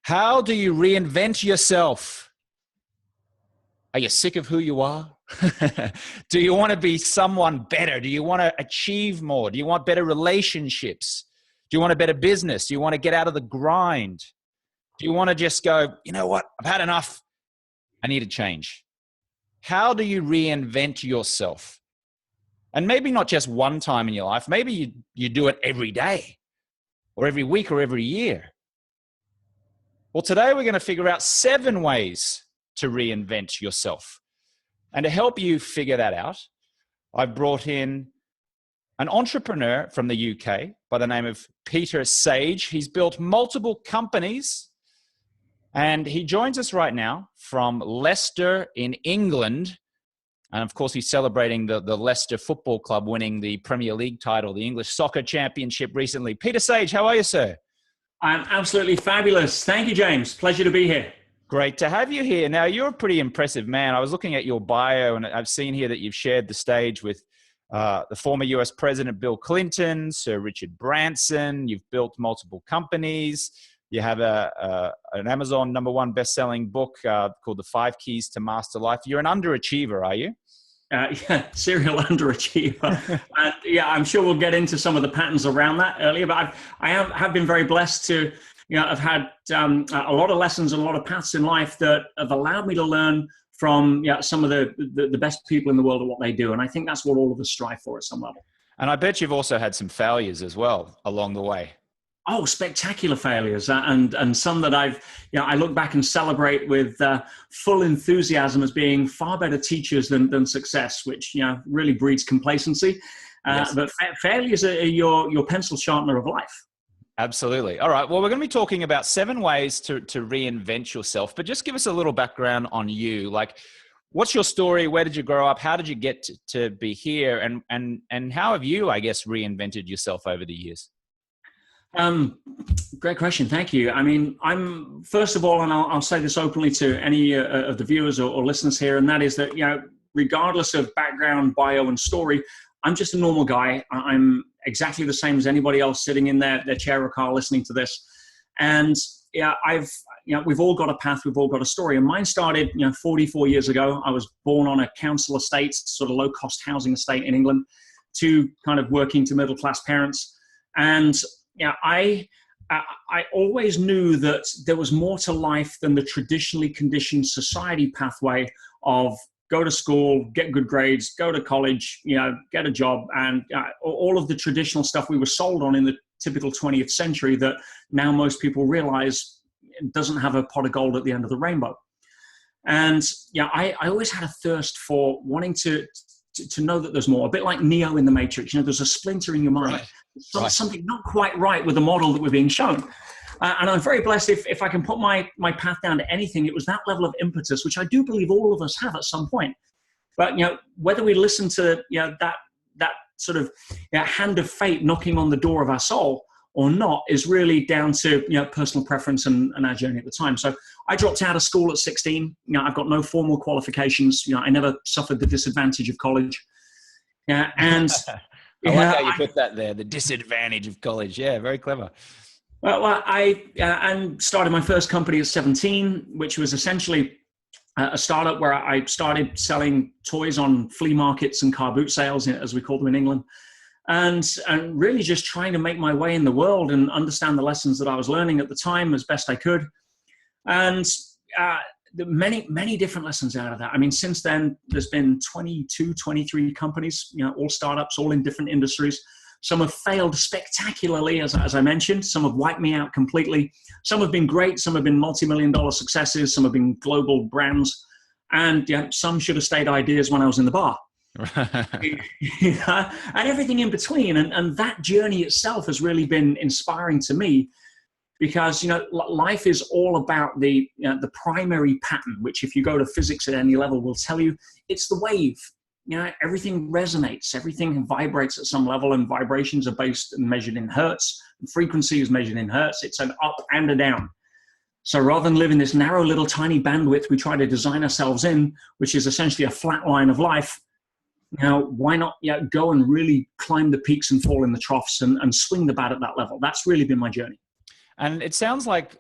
How do you reinvent yourself? Are you sick of who you are? Do you want to be someone better? Do you want to achieve more? Do you want better relationships? Do you want a better business? Do you want to get out of the grind? Do you want to just go, you know what? I've had enough. I need to change. How do you reinvent yourself? And maybe not just one time in your life. Maybe you do it every day or every week or every year. Well, today we're going to figure out 7 ways to reinvent yourself. And to help you figure that out, I've brought in an entrepreneur from the UK by the name of Peter Sage. He's built multiple companies, and he joins us right now from Leicester in England. And of course, he's celebrating the Leicester Football Club winning the Premier League title, the English Soccer Championship recently. Peter Sage, how are you, sir? I'm absolutely fabulous. Thank you, James. Pleasure to be here. Great to have you here. Now, you're a pretty impressive man. I was looking at your bio, and I've seen here that you've shared the stage with the former US President Bill Clinton, Sir Richard Branson. You've built multiple companies. You have an Amazon #1 best-selling book called The 5 Keys to Master Life. You're an underachiever, are you? Yeah, serial underachiever. Yeah, I'm sure we'll get into some of the patterns around that earlier, but I have been very blessed to, I've had a lot of lessons and a lot of paths in life that have allowed me to learn from some of the best people in the world at what they do. And I think that's what all of us strive for at some level. And I bet you've also had some failures as well along the way. Oh, spectacular failures, and some that I look back and celebrate with full enthusiasm as being far better teachers than success, which really breeds complacency. Yes. But failures are your pencil sharpener of life. Absolutely. All right. Well, we're going to be talking about 7 ways to reinvent yourself, but just give us a little background on you. Like, what's your story? Where did you grow up? How did you get to be here? And how have you, I guess, reinvented yourself over the years? Great question. Thank you. I mean, I'm first of all, and I'll say this openly to any of the viewers or listeners here, and that is that, regardless of background, bio, and story, I'm just a normal guy. I'm exactly the same as anybody else sitting in their chair or car listening to this. And we've all got a path, we've all got a story. And mine started, 44 years ago. I was born on a council estate, sort of low-cost housing estate in England, to kind of working to middle-class parents. And I always knew that there was more to life than the traditionally conditioned society pathway of go to school, get good grades, go to college, get a job, and all of the traditional stuff we were sold on in the typical 20th century that now most people realize doesn't have a pot of gold at the end of the rainbow. And I always had a thirst for wanting to know that there's more, a bit like Neo in the Matrix. There's a splinter in your mind. Right. Something not quite right with the model that we're being shown. And I'm very blessed if I can put my path down to anything, it was that level of impetus, which I do believe all of us have at some point. But, whether we listen to, that sort of hand of fate knocking on the door of our soul or not is really down to, personal preference and our journey at the time. So I dropped out of school at 16. I've got no formal qualifications. I never suffered the disadvantage of college. And I like how you put that there, the disadvantage of college. Yeah, very clever. Well, I started my first company at 17, which was essentially a startup where I started selling toys on flea markets and car boot sales, as we call them in England, and really just trying to make my way in the world and understand the lessons that I was learning at the time as best I could. And many different lessons out of that. I mean, since then, there's been 22, 23 companies, all startups, all in different industries. Some have failed spectacularly, as I mentioned. Some have wiped me out completely. Some have been great. Some have been multi-million-dollar successes. Some have been global brands. And some should have stayed ideas when I was in the bar. And everything in between. And that journey itself has really been inspiring to me. Because, life is all about the primary pattern, which if you go to physics at any level will tell you it's the wave. Everything resonates, everything vibrates at some level, and vibrations are based and measured in hertz, and frequency is measured in hertz. It's an up and a down. So rather than live in this narrow little tiny bandwidth we try to design ourselves in, which is essentially a flat line of life, why not go and really climb the peaks and fall in the troughs and swing the bat at that level? That's really been my journey. And it sounds like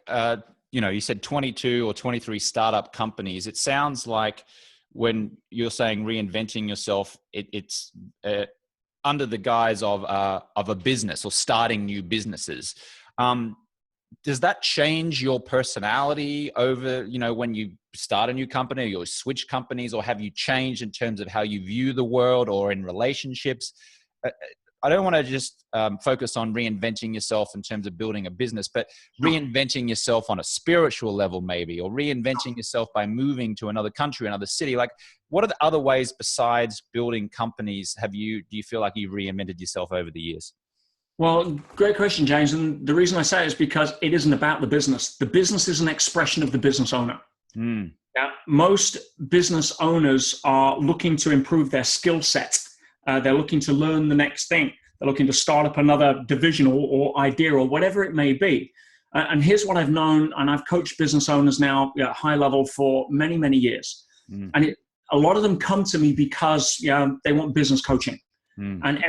you said 22 or 23 startup companies. It sounds like when you're saying reinventing yourself, it's under the guise of a business or starting new businesses. Does that change your personality over, when you start a new company or you switch companies, or have you changed in terms of how you view the world or in relationships? I don't want to just focus on reinventing yourself in terms of building a business, but reinventing yourself on a spiritual level maybe, or reinventing yourself by moving to another country, another city. Like, what are the other ways besides building companies do you feel like you've reinvented yourself over the years? Well, great question, James. And the reason I say it is because it isn't about the business. The business is an expression of the business owner. Mm. Now, most business owners are looking to improve their skill set. They're looking to learn the next thing. They're looking to start up another division or idea or whatever it may be. And here's what I've known, and I've coached business owners now at high level for many, many years. Mm. And a lot of them come to me because they want business coaching. Mm. And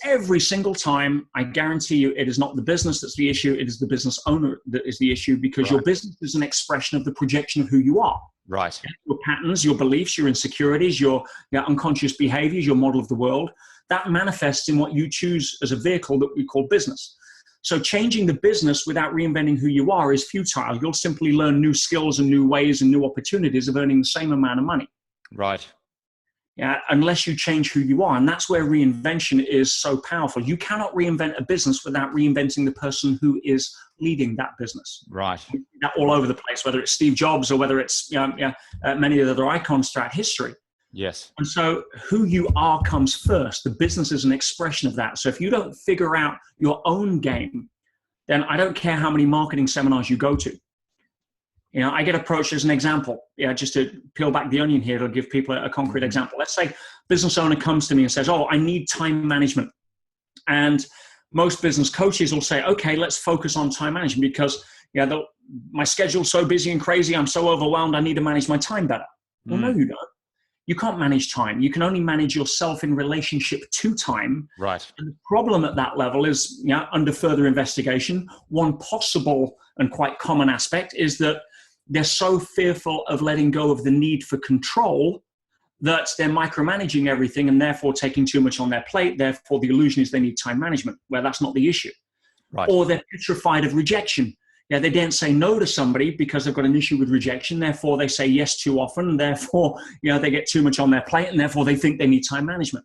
every single time, I guarantee you, it is not the business that's the issue. It is the business owner that is the issue, because your business is an expression of the projection of who you are. Right. Your patterns, your beliefs, your insecurities, your unconscious behaviors, your model of the world, that manifests in what you choose as a vehicle that we call business. So changing the business without reinventing who you are is futile. You'll simply learn new skills and new ways and new opportunities of earning the same amount of money. Right. Unless you change who you are. And that's where reinvention is so powerful. You cannot reinvent a business without reinventing the person who is leading that business. Right. That all over the place, whether it's Steve Jobs or whether it's many of the other icons throughout history. Yes. And so who you are comes first. The business is an expression of that. So if you don't figure out your own game, then I don't care how many marketing seminars you go to. I get approached as an example, just to peel back the onion here to give people a concrete example. Let's say business owner comes to me and says, oh, I need time management. And most business coaches will say, okay, let's focus on time management because my schedule's so busy and crazy. I'm so overwhelmed. I need to manage my time better. Well, no, you don't. You can't manage time. You can only manage yourself in relationship to time. Right. And the problem at that level is, under further investigation, one possible and quite common aspect is that they're so fearful of letting go of the need for control that they're micromanaging everything and therefore taking too much on their plate. Therefore, the illusion is they need time management, where that's not the issue. Right. Or they're petrified of rejection. They daren't say no to somebody because they've got an issue with rejection. Therefore, they say yes too often. And therefore, they get too much on their plate. And therefore, they think they need time management.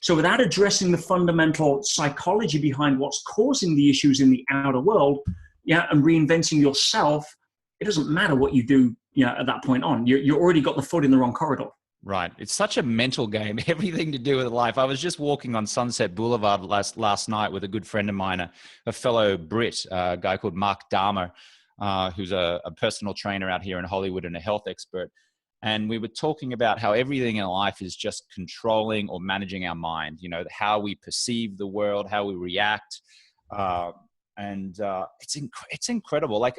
So without addressing the fundamental psychology behind what's causing the issues in the outer world, and reinventing yourself, it doesn't matter what you do at that point on. You already got the foot in the wrong corridor. Right. It's such a mental game, everything to do with life. I was just walking on Sunset Boulevard last night with a good friend of mine, a fellow Brit, a guy called Mark Dahmer, who's a personal trainer out here in Hollywood and a health expert. And we were talking about how everything in life is just controlling or managing our mind, how we perceive the world, how we react. It's incredible. Like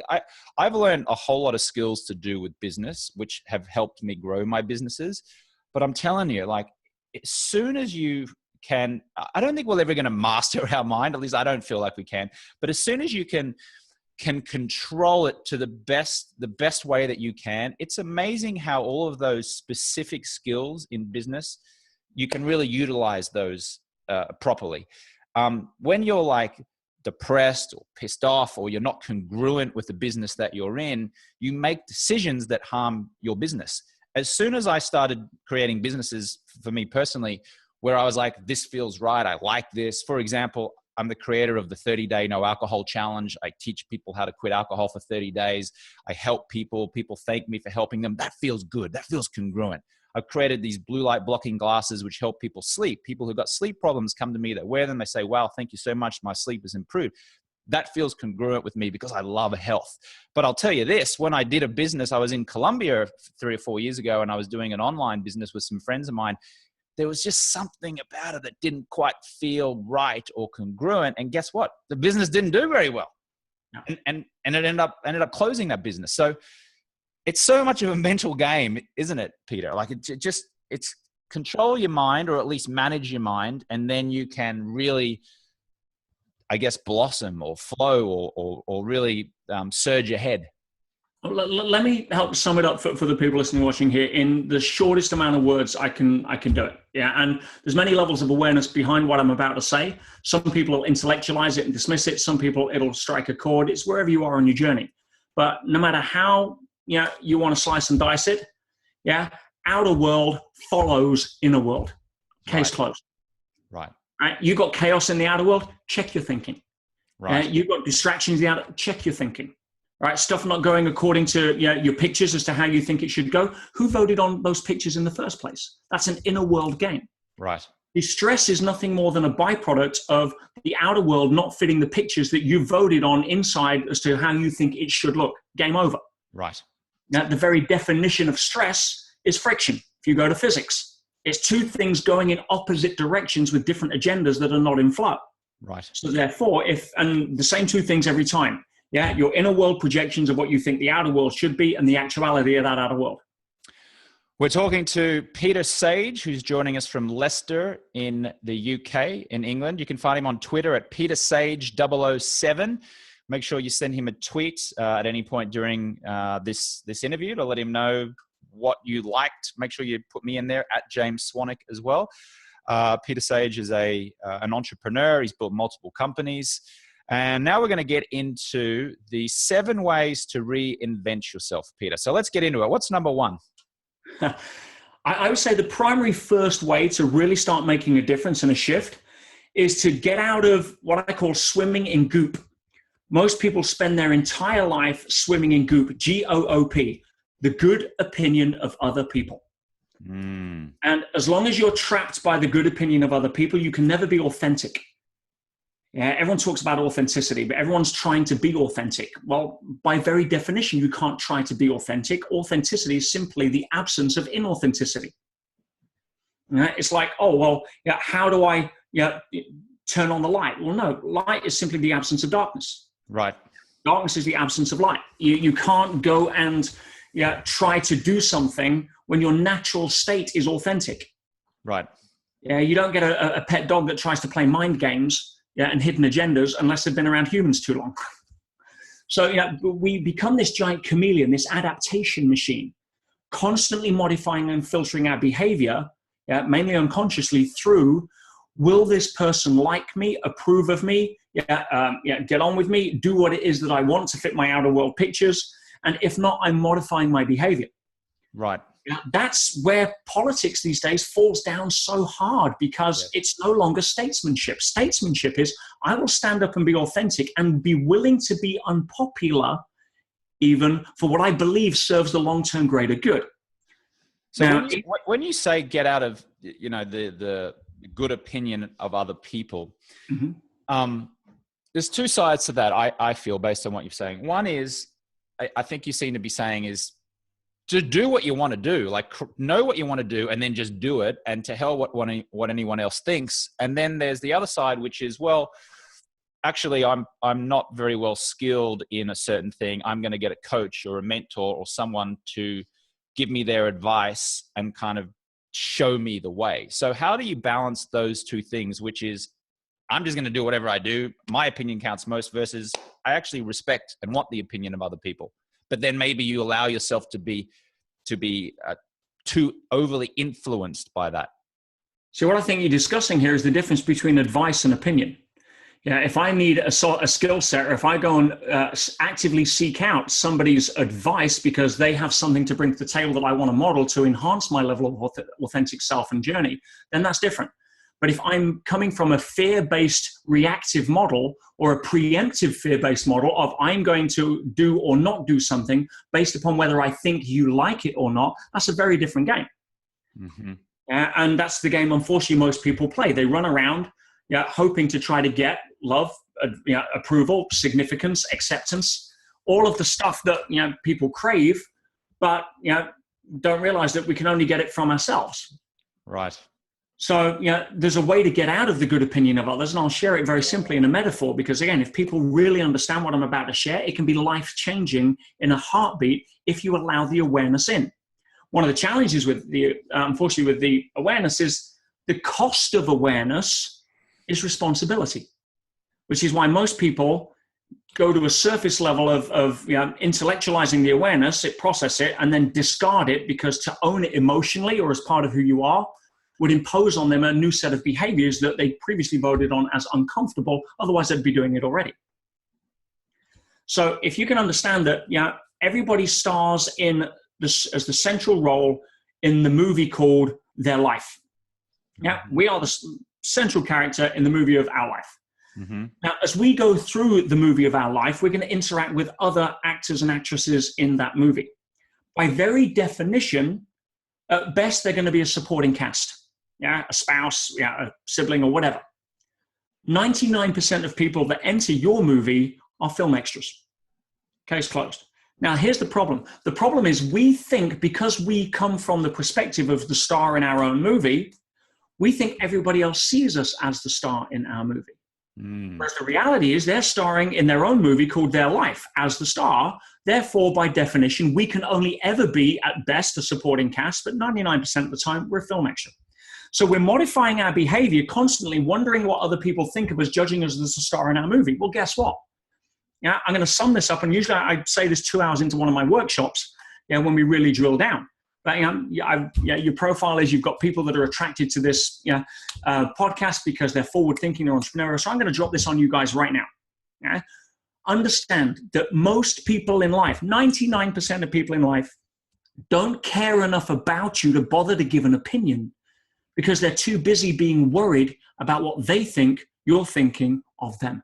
I've learned a whole lot of skills to do with business, which have helped me grow my businesses. But I'm telling you, like, as soon as you can, I don't think we're ever going to master our mind. At least I don't feel like we can. But as soon as you can control it to the best way that you can, it's amazing how all of those specific skills in business, you can really utilize those properly. When you're like depressed or pissed off, or you're not congruent with the business that you're in, you make decisions that harm your business. As soon as I started creating businesses for me personally, where I was like, this feels right, I like this. For example, I'm the creator of the 30-day no alcohol challenge. I teach people how to quit alcohol for 30 days. I help people. People thank me for helping them. That feels good. That feels congruent. I've created these blue light blocking glasses, which help people sleep. People who've got sleep problems come to me, that wear them. They say, wow, thank you so much. My sleep has improved. That feels congruent with me because I love health. But I'll tell you this, when I did a business, I was in Colombia 3 or 4 years ago, and I was doing an online business with some friends of mine. There was just something about it that didn't quite feel right or congruent. And guess what? The business didn't do very well. No. And it ended up closing that business. So it's so much of a mental game, isn't it, Peter? Like it's control your mind, or at least manage your mind. And then you can really, I guess, blossom or flow or really surge ahead. Let me help sum it up for the people listening and watching here in the shortest amount of words I can do it. Yeah, and there's many levels of awareness behind what I'm about to say. Some people will intellectualize it and dismiss it. Some people, it'll strike a chord. It's wherever you are on your journey. But no matter how you want to slice and dice it, outer world follows inner world. Case closed. Right. You got chaos in the outer world. Check your thinking. Right. You've got distractions in the outer. Check your thinking. Right, stuff not going according to your pictures as to how you think it should go. Who voted on those pictures in the first place? That's an inner world game. Right. Distress is nothing more than a byproduct of the outer world not fitting the pictures that you voted on inside as to how you think it should look. Game over. Right. Now, the very definition of stress is friction. If you go to physics, it's two things going in opposite directions with different agendas that are not in flow. Right. So therefore, and the same two things every time. Your inner world projections of what you think the outer world should be and the actuality of that outer world. We're talking to Peter Sage, who's joining us from Leicester in the UK, in England. You can find him on Twitter at PeterSage007. Make sure you send him a tweet at any point during this interview to let him know what you liked. Make sure you put me in there at James Swanwick as well. Peter Sage is an entrepreneur. He's built multiple companies. And now we're going to get into the 7 ways to reinvent yourself, Peter. So let's get into it. What's number 1? I would say the primary first way to really start making a difference and a shift is to get out of what I call swimming in goop. Most people spend their entire life swimming in goop, G-O-O-P, the good opinion of other people. And as long as you're trapped by the good opinion of other people, you can never be authentic. Everyone talks about authenticity, but everyone's trying to be authentic. Well, by very definition, you can't try to be authentic. Authenticity is simply the absence of inauthenticity. It's like, how do I turn on the light? Well, no, light is simply the absence of darkness. Right. Darkness is the absence of light. You can't go and try to do something when your natural state is authentic. Right. You don't get a pet dog that tries to play mind games and hidden agendas unless they've been around humans too long. So we become this giant chameleon, this adaptation machine, constantly modifying and filtering our behavior, mainly unconsciously through, will this person like me, approve of me, get on with me, do what it is that I want to fit my outer world pictures, and if not, I'm modifying my behavior. Right. That's where politics these days falls down so hard because it's no longer statesmanship. Statesmanship is, I will stand up and be authentic and be willing to be unpopular even for what I believe serves the long-term greater good. So now, when you say get out of, the good opinion of other people, there's 2 sides to that, I feel, based on what you're saying. One is, I think you seem to be saying is, to do what you want to do, like know what you want to do and then just do it, and to hell what anyone else thinks. And then there's the other side, which is, well, actually I'm not very well skilled in a certain thing. I'm going to get a coach or a mentor or someone to give me their advice and kind of show me the way. So how do you balance those 2 things, which is, I'm just going to do whatever I do, my opinion counts most, versus I actually respect and want the opinion of other people? But then maybe you allow yourself to be too overly influenced by that. So what I think you're discussing here is the difference between advice and opinion. If I need a skill set, or if I go and actively seek out somebody's advice because they have something to bring to the table that I want to model to enhance my level of authentic self and journey, then that's different. But if I'm coming from a fear-based reactive model or a preemptive fear-based model of I'm going to do or not do something based upon whether I think you like it or not, that's a very different game. And that's the game, unfortunately, most people play. They run around hoping to try to get love, approval, significance, acceptance, all of the stuff that people crave, but don't realize that we can only get it from ourselves. Right. So, there's a way to get out of the good opinion of others, and I'll share it very simply in a metaphor, because again, if people really understand what I'm about to share, it can be life-changing in a heartbeat if you allow the awareness in. One of the challenges with unfortunately, with the awareness is the cost of awareness is responsibility, which is why most people go to a surface level of intellectualizing the awareness, process it, and then discard it, because to own it emotionally or as part of who you are would impose on them a new set of behaviors that they previously voted on as uncomfortable. Otherwise, they'd be doing it already. So if you can understand that, everybody stars in this as the central role in the movie called their life. Yeah, we are the central character in the movie of our life. Mm-hmm. Now, as we go through the movie of our life, we're going to interact with other actors and actresses in that movie. By very definition, at best, they're going to be a supporting cast. Yeah, a spouse, a sibling, or whatever. 99% of people that enter your movie are film extras. Case closed. Now, here's the problem. The problem is we think, because we come from the perspective of the star in our own movie, we think everybody else sees us as the star in our movie. Whereas the reality is they're starring in their own movie called Their Life as the star. Therefore, by definition, we can only ever be, at best, a supporting cast, but 99% of the time, we're a film extra. So we're modifying our behavior constantly, wondering what other people think of us, judging us as a star in our movie. Well, guess what? I'm going to sum this up, and usually I say this 2 hours into one of my workshops, when we really drill down. But your profile is you've got people that are attracted to this podcast because they're forward-thinking, they're entrepreneurial. So I'm going to drop this on you guys right now. Yeah? Understand that most people in life, 99% of people in life, don't care enough about you to bother to give an opinion, because they're too busy being worried about what they think you're thinking of them.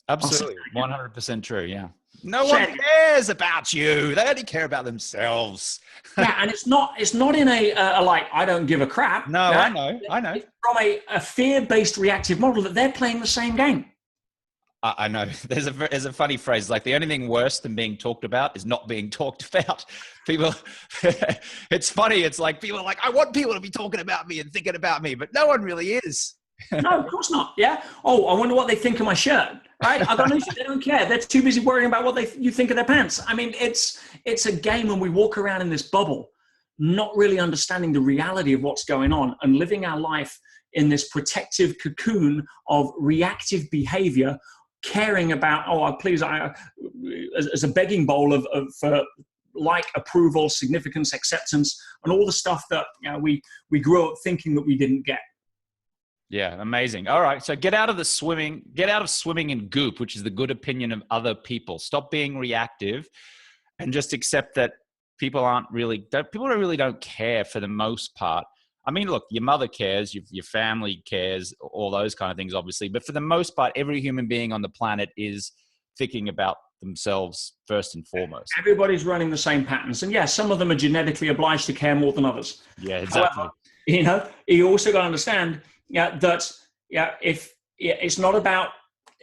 Absolutely. 100% true. Yeah. No one cares about you. They only care about themselves. And it's not in a like, I don't give a crap. No, I know. It's from a fear-based reactive model that they're playing the same game. I know. There's a funny phrase, like the only thing worse than being talked about is not being talked about. People, it's funny. It's like people are like, I want people to be talking about me and thinking about me, but no one really is. No, of course not. Yeah. Oh, I wonder what they think of my shirt. Right? I got news. They don't care. They're too busy worrying about what you think of their pants. I mean, it's a game when we walk around in this bubble, not really understanding the reality of what's going on and living our life in this protective cocoon of reactive behavior, caring about, please, as a begging bowl for like, approval, significance, acceptance, and all the stuff that we grew up thinking that we didn't get. Yeah, amazing. All right, so get out of swimming in goop, which is the good opinion of other people. Stop being reactive and just accept that people really don't care for the most part. I mean, look, your mother cares, your family cares, all those kind of things, obviously. But for the most part, every human being on the planet is thinking about themselves first and foremost. Everybody's running the same patterns. And some of them are genetically obliged to care more than others. Yeah, exactly. However, you also got to understand if it's not about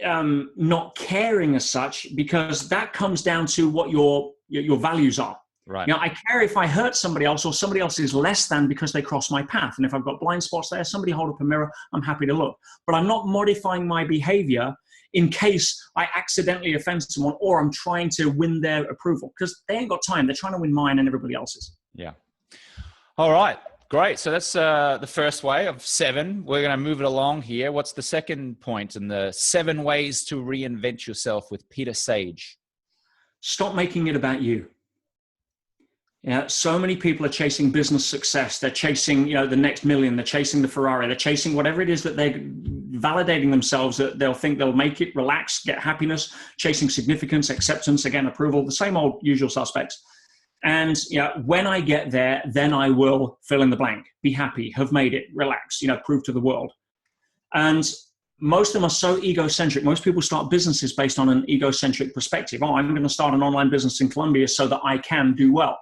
not caring as such, because that comes down to what your values are. Right. I care if I hurt somebody else, or somebody else is less than because they cross my path. And if I've got blind spots there, somebody hold up a mirror, I'm happy to look. But I'm not modifying my behavior in case I accidentally offend someone, or I'm trying to win their approval, because they ain't got time. They're trying to win mine and everybody else's. Yeah. All right. Great. So that's the first way of 7. We're going to move it along here. What's the second point in the 7 ways to reinvent yourself with Peter Sage? Stop making it about you. So many people are chasing business success. They're chasing, the next million. They're chasing the Ferrari. They're chasing whatever it is that they're validating themselves that they'll think they'll make it, relax, get happiness, chasing significance, acceptance, again, approval, the same old usual suspects. And when I get there, then I will fill in the blank, be happy, have made it, relax, prove to the world. And most of them are so egocentric. Most people start businesses based on an egocentric perspective. I'm going to start an online business in Colombia so that I can do well.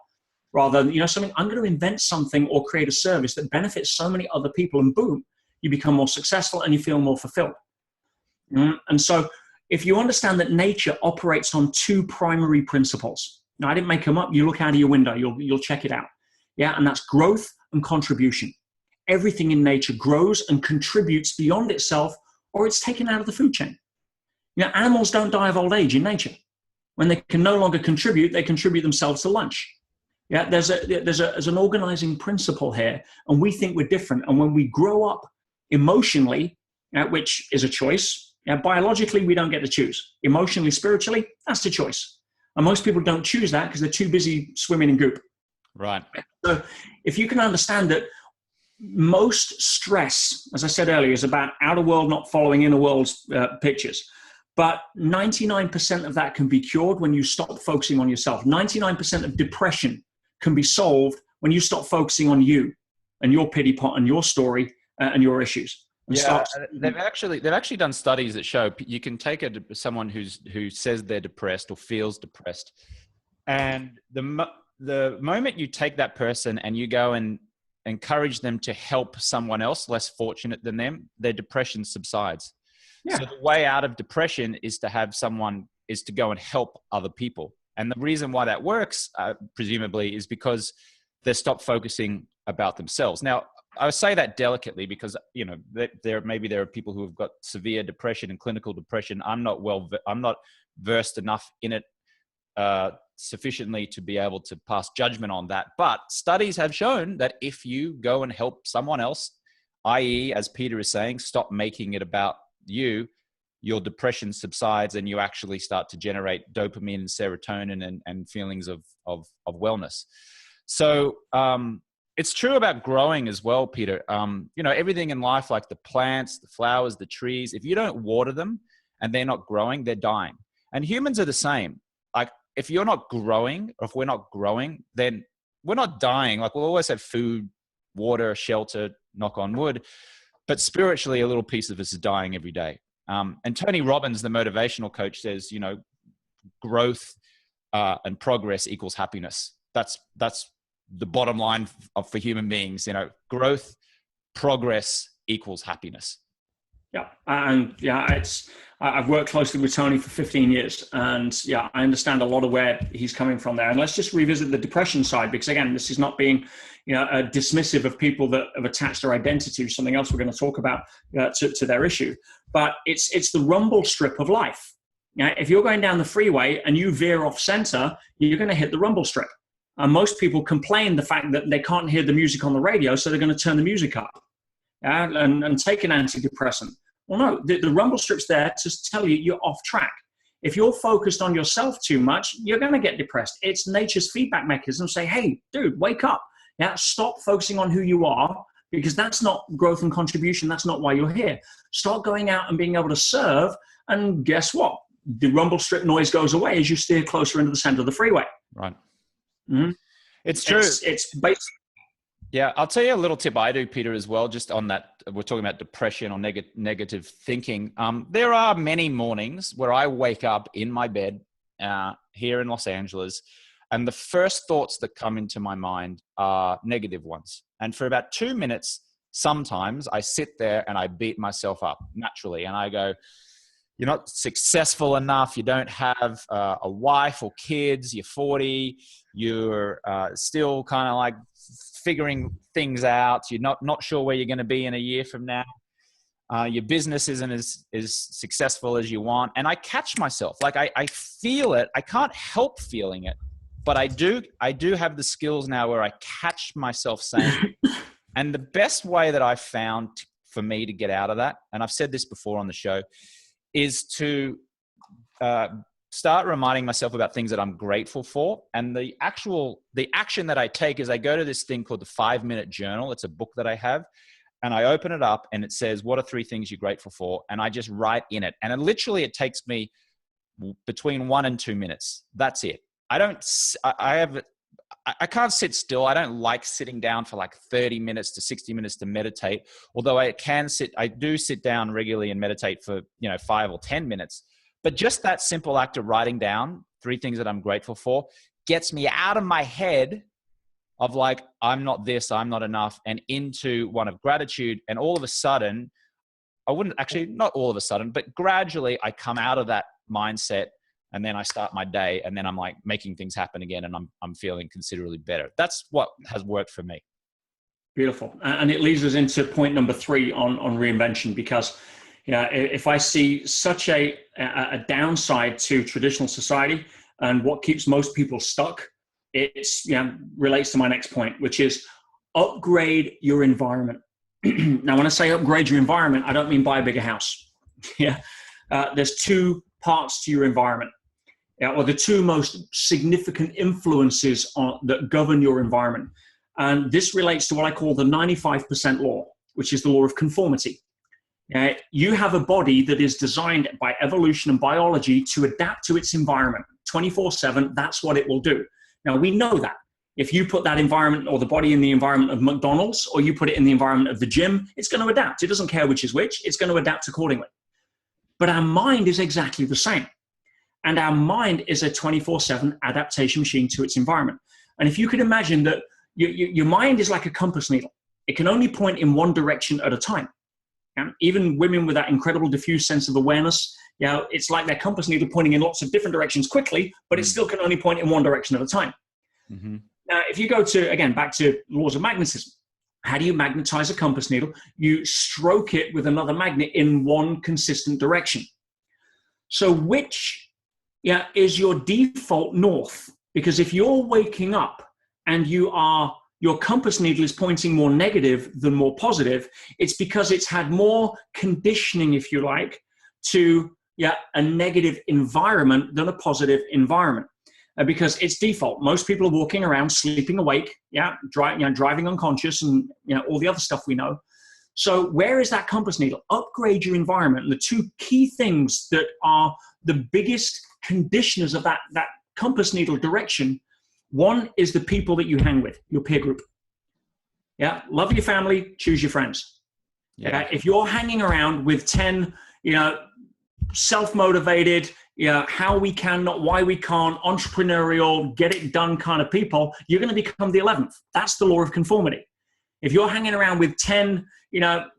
Rather than, something, I'm going to invent something or create a service that benefits so many other people, and boom, you become more successful and you feel more fulfilled. And so if you understand that nature operates on 2 primary principles. Now, I didn't make them up. You look out of your window, you'll check it out. And that's growth and contribution. Everything in nature grows and contributes beyond itself, or it's taken out of the food chain. Animals don't die of old age in nature. When they can no longer contribute, they contribute themselves to lunch. There's an organizing principle here, and we think we're different. And when we grow up emotionally, which is a choice, Yeah, biologically, we don't get to choose. Emotionally, spiritually, that's the choice. And most people don't choose that because they're too busy swimming in goop. Right. So if you can understand that most stress, as I said earlier, is about outer world not following inner world's pictures. But 99% of that can be cured when you stop focusing on yourself. 99% of depression can be solved when you stop focusing on you and your pity pot and your story and your issues. And they've actually done studies that show you can take someone who says they're depressed or feels depressed, and the moment you take that person and you go and encourage them to help someone else less fortunate than them, their depression subsides. Yeah. So the way out of depression is to go and help other people. And the reason why that works, presumably, is because they stop focusing about themselves. Now, I say that delicately because, you know, there are people who have got severe depression and clinical depression. I'm not versed enough in it sufficiently to be able to pass judgment on that. But studies have shown that if you go and help someone else, i.e., as Peter is saying, stop making it about you, your depression subsides and you actually start to generate dopamine and serotonin and feelings of wellness. So it's true about growing as well, Peter. You know, everything in life, like the plants, the flowers, the trees, if you don't water them and they're not growing, they're dying. And humans are the same. Like, if you're not growing, or if we're not growing, then we're not dying. Like, we'll always have food, water, shelter, knock on wood. But spiritually, a little piece of us is dying every day. And Tony Robbins, the motivational coach, says, you know, growth and progress equals happiness. That's the bottom line for human beings. You know, growth, progress equals happiness. Yeah. And yeah, I've worked closely with Tony for 15 years. And yeah, I understand a lot of where he's coming from there. And let's just revisit the depression side, because again, this is not being, you know, dismissive of people that have attached their identity to something else we're going to talk about to their issue. But it's the rumble strip of life. Now, if you're going down the freeway and you veer off center, you're going to hit the rumble strip. And most people complain the fact that they can't hear the music on the radio, so they're going to turn the music up and take an antidepressant. Well, no, the rumble strip's there to tell you you're off track. If you're focused on yourself too much, you're going to get depressed. It's nature's feedback mechanism. Say, hey, dude, wake up. Yeah, stop focusing on who you are, because that's not growth and contribution. That's not why you're here. Start going out and being able to serve. And guess what? The rumble strip noise goes away as you steer closer into the center of the freeway. Right. Mm-hmm. It's true. It's basic. Yeah, I'll tell you a little tip I do, Peter, as well, just on that. We're talking about depression or negative thinking. There are many mornings where I wake up in my bed here in Los Angeles, and the first thoughts that come into my mind are negative ones. And for about 2 minutes, sometimes I sit there and I beat myself up naturally. And I go, you're not successful enough. You don't have a wife or kids. You're 40. You're still kind of like figuring things out. You're not sure where you're going to be in a year from now. Your business isn't as successful as you want. And I catch myself. Like I feel it. I can't help feeling it. But I do have the skills now where I catch myself saying it. And the best way that I've found for me to get out of that, and I've said this before on the show, is to start reminding myself about things that I'm grateful for. And the action that I take is I go to this thing called the 5-minute journal. It's a book that I have, and I open it up and it says, what are 3 things you're grateful for? And I just write in it. And it takes me between 1 and 2 minutes. That's it. I can't sit still. I don't like sitting down for like 30 minutes to 60 minutes to meditate. Although I do sit down regularly and meditate for, 5 or 10 minutes. But just that simple act of writing down 3 things that I'm grateful for gets me out of my head of like, I'm not this, I'm not enough, and into one of gratitude. And all of a sudden, not all of a sudden, but gradually I come out of that mindset. And then I start my day, and then I'm like making things happen again, and I'm feeling considerably better. That's what has worked for me. Beautiful. And it leads us into point number 3 on reinvention, because if I see such a downside to traditional society and what keeps most people stuck, it's relates to my next point, which is upgrade your environment. Now, when I say upgrade your environment, I don't mean buy a bigger house. Yeah. there's two parts to your environment, or the two most significant influences that govern your environment. And this relates to what I call the 95% law, which is the law of conformity. You have a body that is designed by evolution and biology to adapt to its environment 24/7. That's what it will do. Now, we know that. If you put that environment or the body in the environment of McDonald's, or you put it in the environment of the gym, it's going to adapt. It doesn't care which is which. It's going to adapt accordingly. But our mind is exactly the same. And our mind is a 24/7 adaptation machine to its environment. And if you could imagine that your mind is like a compass needle. It can only point in one direction at a time. And even women with that incredible diffuse sense of awareness, it's like their compass needle pointing in lots of different directions quickly, but it still can only point in one direction at a time. Mm-hmm. Now, if you go back to laws of magnetism, how do you magnetize a compass needle? You stroke it with another magnet in one consistent direction. So which is your default north? Because if you're waking up and your compass needle is pointing more negative than more positive, it's because it's had more conditioning, if you like, to a negative environment than a positive environment. Because it's default. Most people are walking around, sleeping awake, driving unconscious, and all the other stuff we know. So where is that compass needle? Upgrade your environment. And the two key things that are the biggest conditioners of that compass needle direction, one is the people that you hang with, your peer group. Love your family, choose your friends. If you're hanging around with 10, self-motivated, how we can, not why we can't, entrepreneurial, get it done kind of people, you're going to become the 11th. That's the law of conformity. If you're hanging around with 10,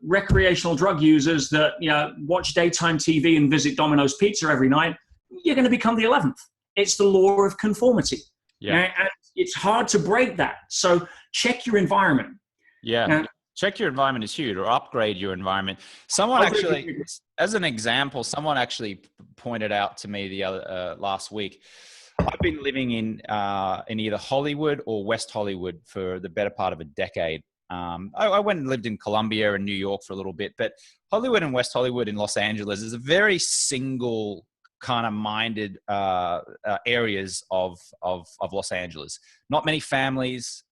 recreational drug users that, watch daytime TV and visit Domino's Pizza every night, you're going to become the 11th. It's the law of conformity. And it's hard to break that. So check your environment. Check your environment is huge, or upgrade your environment. Someone actually, as an example, someone actually pointed out to me the other last week. I've been living in either Hollywood or West Hollywood for the better part of a decade. I went and lived in Colombia and New York for a little bit, but Hollywood and West Hollywood in Los Angeles is a very single kind of minded areas of Los Angeles. Not many families,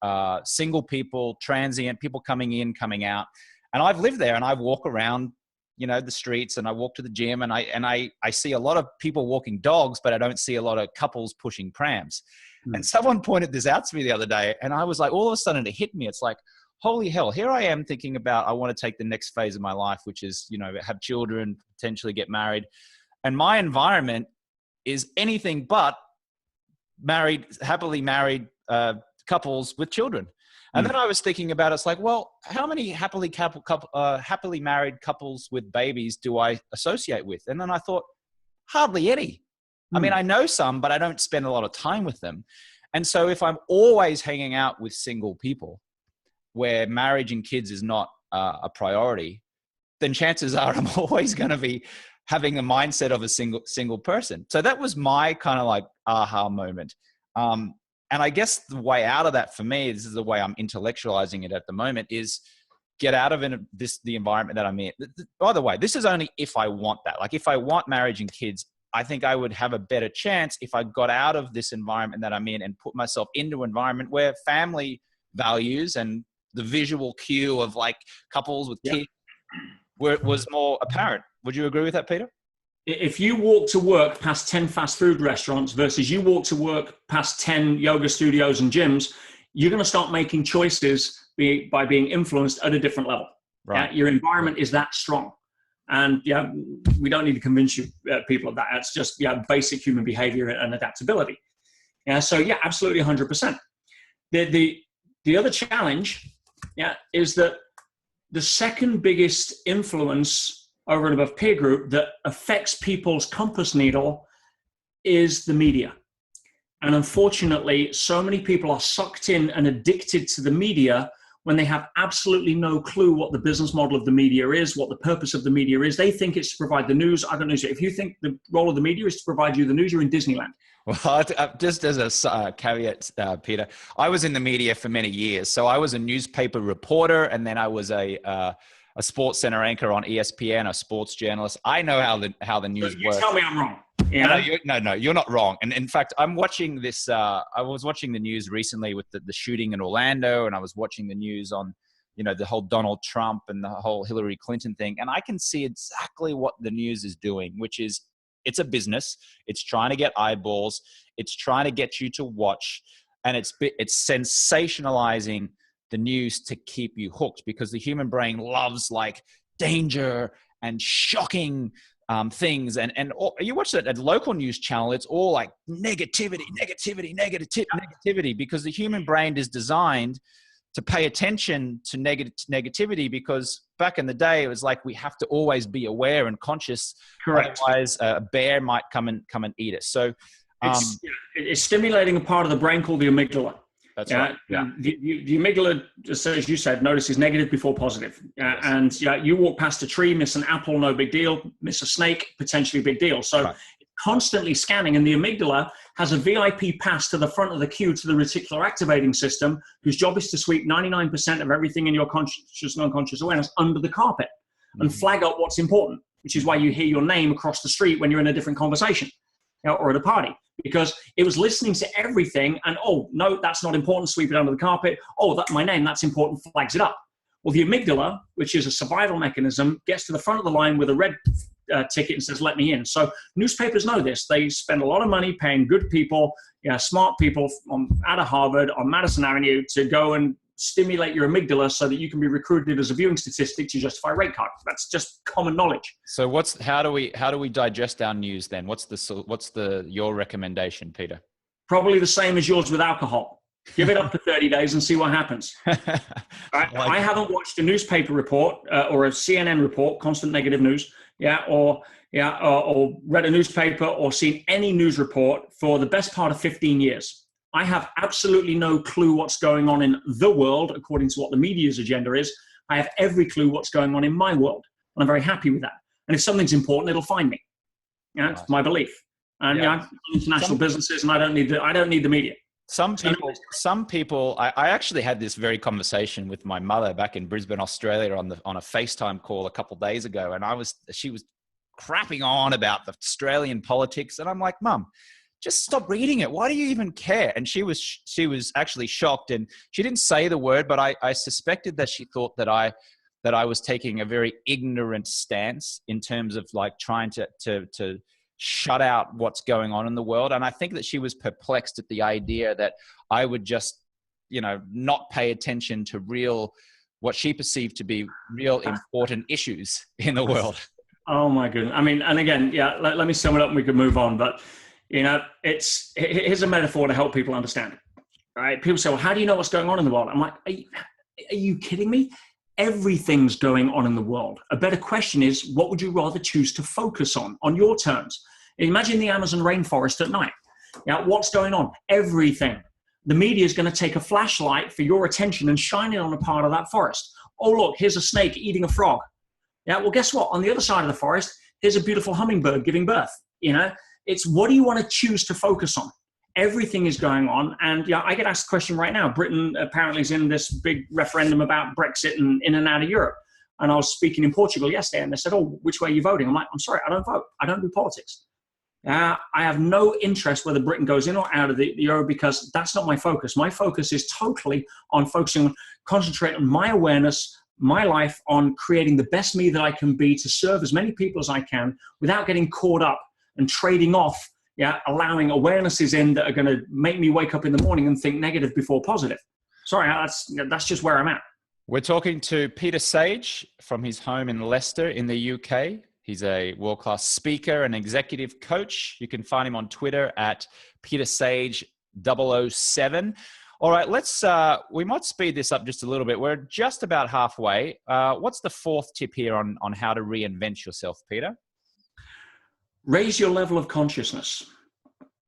single people, transient, people coming in, coming out. And I've lived there, and I walk around, the streets, and I walk to the gym, and I see a lot of people walking dogs, but I don't see a lot of couples pushing prams. And someone pointed this out to me the other day, and I was like, all of a sudden it hit me. It's like, holy hell, here I am thinking about, I want to take the next phase of my life, which is, have children, potentially get married. And my environment is anything but happily married couples with children. And then I was thinking about, it's like, well, how many happily married couples with babies do I associate with? And then I thought, hardly any. I mean, I know some, but I don't spend a lot of time with them. And so if I'm always hanging out with single people where marriage and kids is not a priority, then chances are I'm always going to be having a mindset of a single person. So that was my kind of like aha moment. And I guess the way out of that for me, this is the way I'm intellectualizing it at the moment, is get out of the environment that I'm in. By the way, this is only if I want that. Like if I want marriage and kids, I think I would have a better chance if I got out of this environment that I'm in and put myself into an environment where family values and the visual cue of like couples with kids was more apparent. Would you agree with that, Peter? If you walk to work past 10 fast food restaurants versus you walk to work past 10 yoga studios and gyms, you're going to start making choices by being influenced at a different level. Right. Your environment is that strong. And we don't need to convince you people of that. It's just basic human behavior and adaptability. So absolutely 100%. The other challenge is that the second biggest influence over and above peer group that affects people's compass needle is the media. And unfortunately, so many people are sucked in and addicted to the media when they have absolutely no clue what the business model of the media is, what the purpose of the media is. They think it's to provide the news. I don't know. If you think the role of the media is to provide you the news, you're in Disneyland. Well, just as a caveat, Peter, I was in the media for many years. So I was a newspaper reporter, and then I was a a sports center anchor on ESPN, a sports journalist. I know how the news works. Tell me I'm wrong. No, you're not wrong. And in fact, I'm watching this. I was watching the news recently with the shooting in Orlando, and I was watching the news on, the whole Donald Trump and the whole Hillary Clinton thing. And I can see exactly what the news is doing, which is it's a business. It's trying to get eyeballs. It's trying to get you to watch, and it's sensationalizing the news to keep you hooked, because the human brain loves like danger and shocking things. And you watch it at a local news channel, it's all like negativity, because the human brain is designed to pay attention to negativity, because back in the day, it was like, we have to always be aware and conscious. Correct. Otherwise a bear might come and eat us. So it's stimulating a part of the brain called the amygdala. That's right. Yeah. The amygdala, just as you said, notices negative before positive. Yes. And you walk past a tree, miss an apple, no big deal. Miss a snake, potentially big deal. So right. Constantly scanning, and the amygdala has a VIP pass to the front of the queue to the reticular activating system, whose job is to sweep 99% of everything in your conscious and unconscious awareness under the carpet and flag up what's important, which is why you hear your name across the street when you're in a different conversation or at a party, because it was listening to everything and, oh, no, that's not important, sweep it under the carpet. Oh, that's my name, that's important, flags it up. Well, the amygdala, which is a survival mechanism, gets to the front of the line with a red ticket and says, let me in. So newspapers know this. They spend a lot of money paying good people, smart people out of Harvard on Madison Avenue to go and stimulate your amygdala so that you can be recruited as a viewing statistic to justify a rate card. That's just common knowledge. So how do we digest our news then? What's your recommendation, Peter? Probably the same as yours with alcohol. Give it up for 30 days and see what happens. I haven't watched a newspaper report or a CNN report, constant negative news, or read a newspaper or seen any news report for the best part of 15 years. I have absolutely no clue what's going on in the world, according to what the media's agenda is. I have every clue what's going on in my world, and I'm very happy with that. And if something's important, it'll find me. It's my belief. And I'm international businesses, and I don't need the media. Some people. I actually had this very conversation with my mother back in Brisbane, Australia, on a FaceTime call a couple of days ago, and she was crapping on about the Australian politics, and I'm like, Mum, just stop reading it. Why do you even care? And she was actually shocked, and she didn't say the word, but I suspected that she thought that I was taking a very ignorant stance in terms of like trying to shut out what's going on in the world. And I think that she was perplexed at the idea that I would just, not pay attention to what she perceived to be real important issues in the world. Oh my goodness. I mean, and again, let me sum it up and we can move on. But, here's a metaphor to help people understand it. Right? People say, well, how do you know what's going on in the world? I'm like, are you kidding me? Everything's going on in the world. A better question is, what would you rather choose to focus on your terms? Imagine the Amazon rainforest at night. What's going on? Everything. The media is going to take a flashlight for your attention and shine it on a part of that forest. Oh, look, here's a snake eating a frog. Well, guess what? On the other side of the forest, here's a beautiful hummingbird giving birth. It's what do you want to choose to focus on? Everything is going on. And I get asked the question right now. Britain apparently is in this big referendum about Brexit and in and out of Europe. And I was speaking in Portugal yesterday and they said, oh, which way are you voting? I'm like, I'm sorry, I don't vote. I don't do politics. I have no interest whether Britain goes in or out of the euro because that's not my focus. My focus is totally on concentrating on my awareness, my life, on creating the best me that I can be to serve as many people as I can without getting caught up and trading off, allowing awarenesses in that are going to make me wake up in the morning and think negative before positive. Sorry, that's just where I'm at. We're talking to Peter Sage from his home in Leicester in the UK. He's a world-class speaker and executive coach. You can find him on Twitter at PeterSage007. All right, we might speed this up just a little bit. We're just about halfway. What's the fourth tip here on how to reinvent yourself, Peter? Raise your level of consciousness.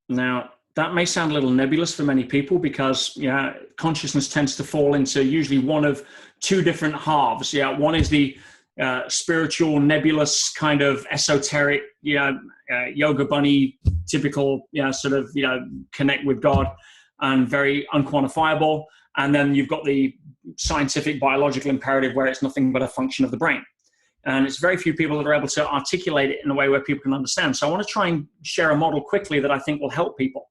Now, that may sound a little nebulous for many people because consciousness tends to fall into usually one of two different halves. One is the spiritual, nebulous, kind of esoteric, yoga bunny, typical, connect with God and very unquantifiable. And then you've got the scientific biological imperative where it's nothing but a function of the brain. And it's very few people that are able to articulate it in a way where people can understand. So I want to try and share a model quickly that I think will help people.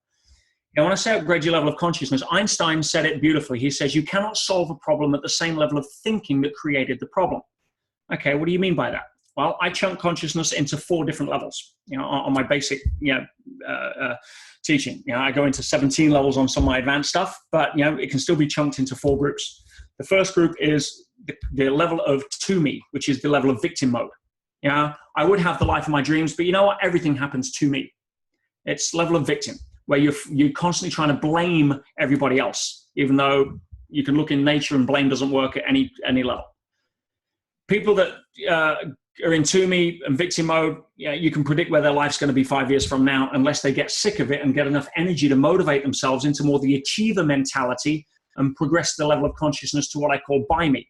When I say upgrade your level of consciousness, Einstein said it beautifully. He says, you cannot solve a problem at the same level of thinking that created the problem. Okay, what do you mean by that? Well, I chunk consciousness into 4 different levels, on my basic, teaching. I go into 17 levels on some of my advanced stuff, but, it can still be chunked into 4 groups. The first group is the level of to me, which is the level of victim mode. I would have the life of my dreams, but you know what? Everything happens to me. It's level of victim, where you're constantly trying to blame everybody else, even though you can look in nature and blame doesn't work at any level. People that are in to me and victim mode, you can predict where their life's going to be 5 years from now, unless they get sick of it and get enough energy to motivate themselves into more the achiever mentality and progress the level of consciousness to what I call by me.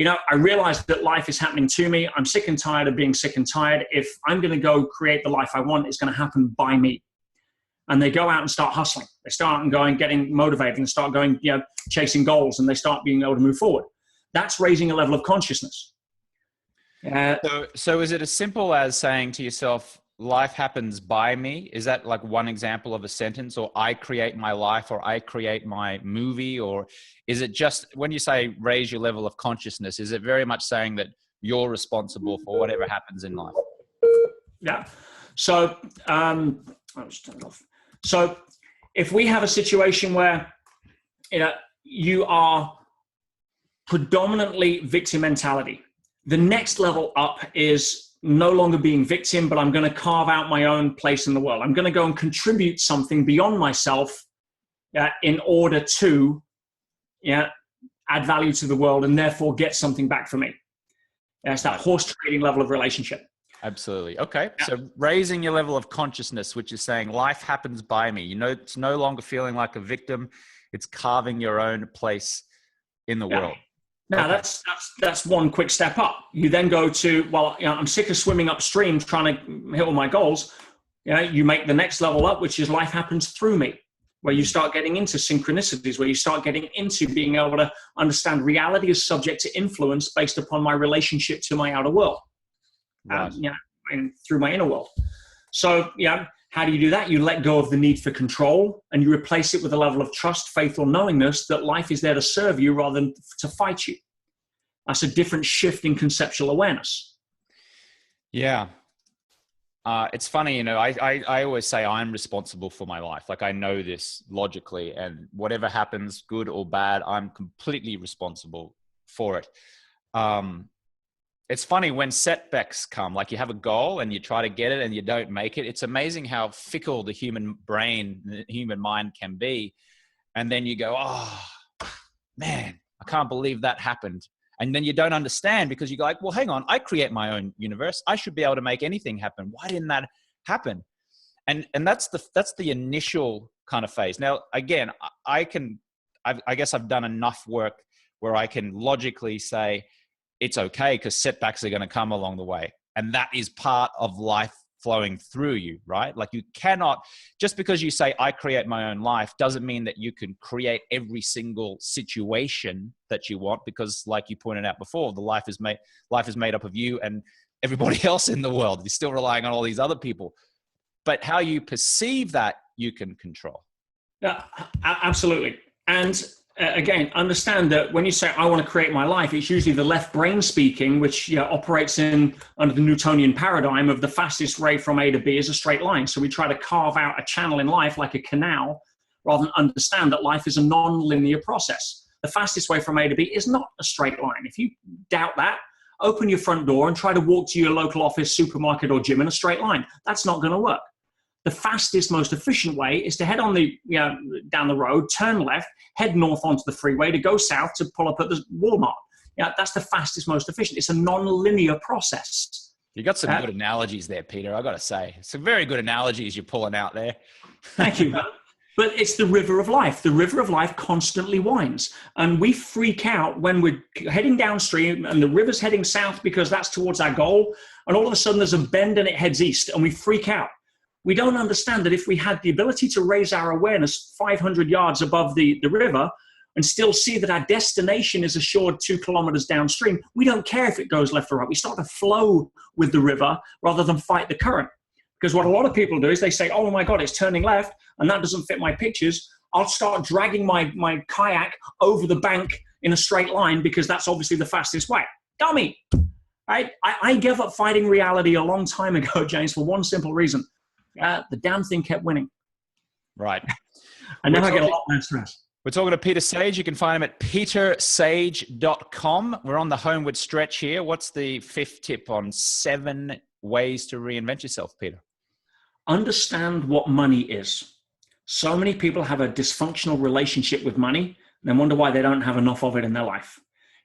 I realize that life is happening to me. I'm sick and tired of being sick and tired. If I'm going to go create the life I want, it's going to happen by me. And they go out and start hustling. They start and going, getting motivated and start going, chasing goals, and they start being able to move forward. That's raising a level of consciousness. So is it as simple as saying to yourself, life happens by me? Is that like one example of a sentence? Or I create my life, or I create my movie? Or is it just, when you say raise your level of consciousness, is it very much saying that you're responsible for whatever happens in life? Yeah. So, I'll just turn it off. So if we have a situation where, you are predominantly victim mentality, the next level up is no longer being victim, but I'm going to carve out my own place in the world. I'm going to go and contribute something beyond myself in order to add value to the world and therefore get something back from me. It's that horse trading level of relationship. Absolutely. Okay. Yeah. So raising your level of consciousness, which is saying life happens by me. It's no longer feeling like a victim. It's carving your own place in the world. Now, that's one quick step up. You then go to, I'm sick of swimming upstream trying to hit all my goals. You make the next level up, which is life happens through me, where you start getting into synchronicities, where you start getting into being able to understand reality is subject to influence based upon my relationship to my outer world, right. And through my inner world. So, how do you do that? You let go of the need for control and you replace it with a level of trust, faith, or knowingness that life is there to serve you rather than to fight you. That's a different shift in conceptual awareness. Yeah. It's funny, I always say I'm responsible for my life. Like I know this logically, and whatever happens, good or bad, I'm completely responsible for it. It's funny when setbacks come, like you have a goal and you try to get it and you don't make it. It's amazing how fickle the human brain, the human mind can be. And then you go, oh man, I can't believe that happened. And then you don't understand because you go like, well, hang on, I create my own universe. I should be able to make anything happen. Why didn't that happen? And that's the initial kind of phase. Now, again, I guess I've done enough work where I can logically say, it's okay because setbacks are going to come along the way. And that is part of life flowing through you, right? Like you cannot, just because you say, I create my own life, doesn't mean that you can create every single situation that you want, because like you pointed out before, the life is made up of you and everybody else in the world. You're still relying on all these other people. But how you perceive that, you can control. Yeah, absolutely. And again, understand that when you say, I want to create my life, it's usually the left brain speaking, which operates under the Newtonian paradigm of the fastest way from A to B is a straight line. So we try to carve out a channel in life like a canal, rather than understand that life is a non-linear process. The fastest way from A to B is not a straight line. If you doubt that, open your front door and try to walk to your local office, supermarket, or gym in a straight line. That's not going to work. The fastest, most efficient way is to head on down the road, turn left, head north onto the freeway to go south to pull up at the Walmart. That's the fastest, most efficient. It's a non-linear process. You got some good analogies there, Peter. I got to say, some very good analogies you're pulling out there. Thank you. But it's the river of life. The river of life constantly winds. And we freak out when we're heading downstream and the river's heading south because that's towards our goal. And all of a sudden there's a bend and it heads east and we freak out. We don't understand that if we had the ability to raise our awareness 500 yards above the river, and still see that our destination is assured 2 kilometers downstream, we don't care if it goes left or right. We start to flow with the river rather than fight the current. Because what a lot of people do is they say, oh my God, it's turning left, and that doesn't fit my pictures. I'll start dragging my kayak over the bank in a straight line because that's obviously the fastest way. Dummy, right? I gave up fighting reality a long time ago, James, for one simple reason. The damn thing kept winning. Right. And now I get a lot less stress. We're talking to Peter Sage. You can find him at petersage.com. We're on the homeward stretch here. What's the 5th tip on 7 ways to reinvent yourself, Peter? Understand what money is. So many people have a dysfunctional relationship with money and then wonder why they don't have enough of it in their life.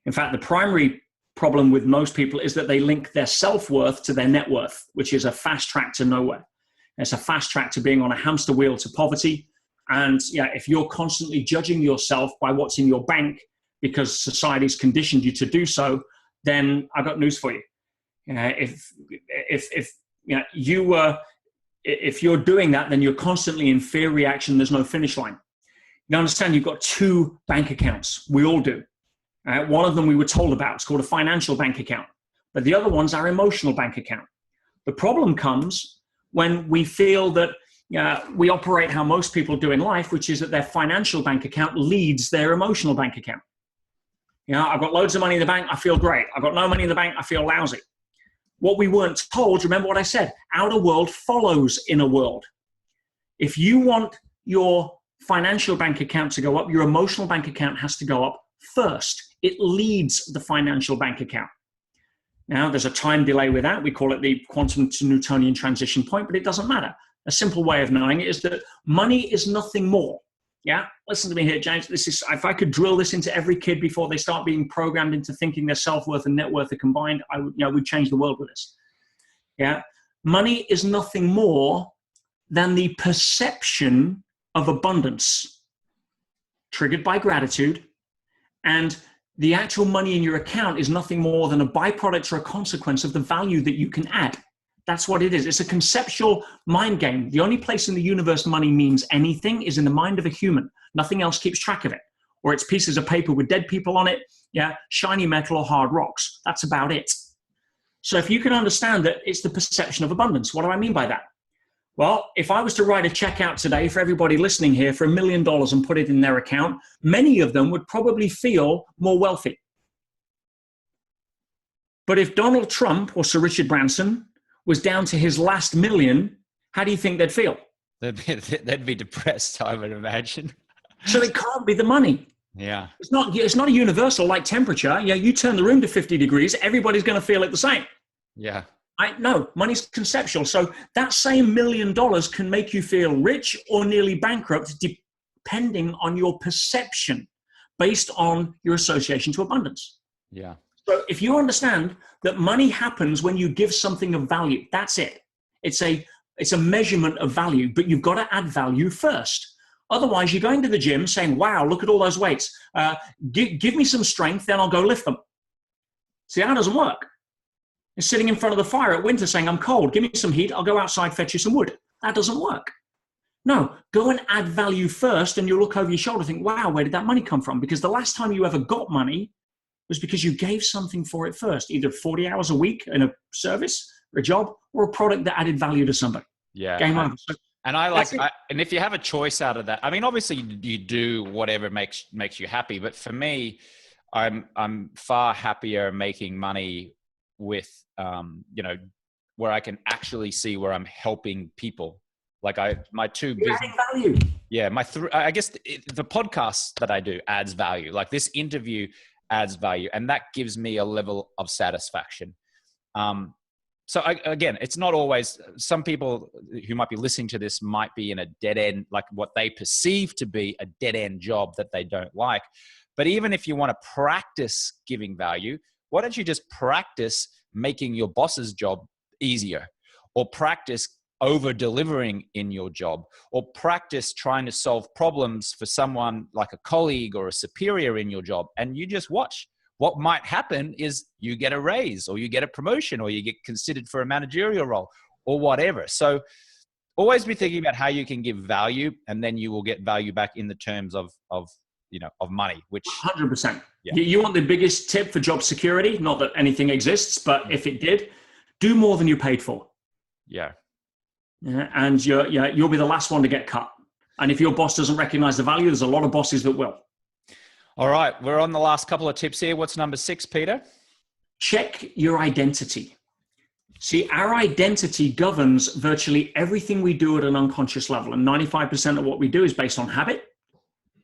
In fact, the primary problem with most people is that they link their self-worth to their net worth, which is a fast track to nowhere. It's a fast track to being on a hamster wheel to poverty. And yeah, if you're constantly judging yourself by what's in your bank because society's conditioned you to do so, then I've got news for you. If you're doing that, then you're constantly in fear reaction. There's no finish line. You understand you've got 2 bank accounts. We all do. One of them we were told about. It's called a financial bank account. But the other one's our emotional bank account. The problem comes when we feel that we operate how most people do in life, which is that their financial bank account leads their emotional bank account. I've got loads of money in the bank. I feel great. I've got no money in the bank. I feel lousy. What we weren't told, remember what I said, outer world follows inner world. If you want your financial bank account to go up, your emotional bank account has to go up first. It leads the financial bank account. Now, there's a time delay with that. We call it the quantum to Newtonian transition point, but it doesn't matter. A simple way of knowing it is that money is nothing more. Yeah, listen to me here, James. This is, if I could drill this into every kid before they start being programmed into thinking their self-worth and net worth are combined, we'd change the world with this. Yeah, money is nothing more than the perception of abundance triggered by gratitude, and the actual money in your account is nothing more than a byproduct or a consequence of the value that you can add. That's what it is. It's a conceptual mind game. The only place in the universe money means anything is in the mind of a human. Nothing else keeps track of it. Or it's pieces of paper with dead people on it, shiny metal or hard rocks. That's about it. So if you can understand that it's the perception of abundance, what do I mean by that? Well, if I was to write a check out today for everybody listening here for $1 million and put it in their account, many of them would probably feel more wealthy. But if Donald Trump or Sir Richard Branson was down to his last million, how do you think they'd feel? They'd be depressed, I would imagine. So it can't be the money. Yeah. It's not a universal like temperature. You turn the room to 50 degrees, everybody's going to feel it the same. Yeah. No, money's conceptual. So that same $1 million can make you feel rich or nearly bankrupt depending on your perception based on your association to abundance. Yeah. So if you understand that money happens when you give something of value, that's it. It's a measurement of value, but you've got to add value first. Otherwise, you're going to the gym saying, wow, look at all those weights. Give me some strength, then I'll go lift them. See, that doesn't work. You're sitting in front of the fire at winter saying, I'm cold, give me some heat, I'll go outside, fetch you some wood. That doesn't work. No, go and add value first, and you'll look over your shoulder and think, wow, where did that money come from? Because the last time you ever got money was because you gave something for it first, either 40 hours a week in a service or a job or a product that added value to somebody. Yeah. Game over. And and if you have a choice out of that, I mean, obviously you do whatever makes you happy. But for me, I'm far happier making money with, where I can actually see where I'm helping people. Like my two business value. Yeah. I guess the podcast that I do adds value. Like this interview adds value, and that gives me a level of satisfaction. Again, it's not always, some people who might be listening to this might be in a dead end, like what they perceive to be a dead end job that they don't like. But even if you want to practice giving value, why don't you just practice making your boss's job easier, or practice over delivering in your job, or practice trying to solve problems for someone like a colleague or a superior in your job. And you just watch. What might happen is you get a raise, or you get a promotion, or you get considered for a managerial role, or whatever. So always be thinking about how you can give value, and then you will get value back in the terms of of money, which 100%. Yeah. You want the biggest tip for job security? Not that anything exists, but if it did, do more than you paid for. Yeah. And you'll be the last one to get cut. And if your boss doesn't recognize the value, there's a lot of bosses that will. All right. We're on the last couple of tips here. What's number 6, Peter? Check your identity. See, our identity governs virtually everything we do at an unconscious level. And 95% of what we do is based on habit,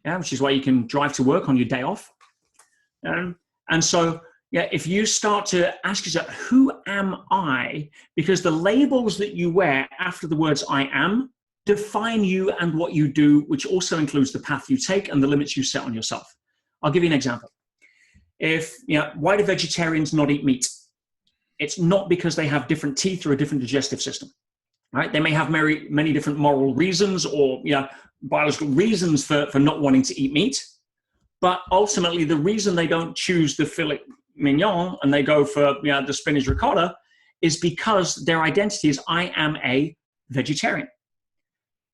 which is why you can drive to work on your day off. And so, if you start to ask yourself, who am I? Because the labels that you wear after the words I am define you and what you do, which also includes the path you take and the limits you set on yourself. I'll give you an example. Why do vegetarians not eat meat? It's not because they have different teeth or a different digestive system, right? They may have many different moral reasons or biological reasons for not wanting to eat meat. But ultimately, the reason they don't choose the filet mignon and they go for the spinach ricotta is because their identity is I am a vegetarian.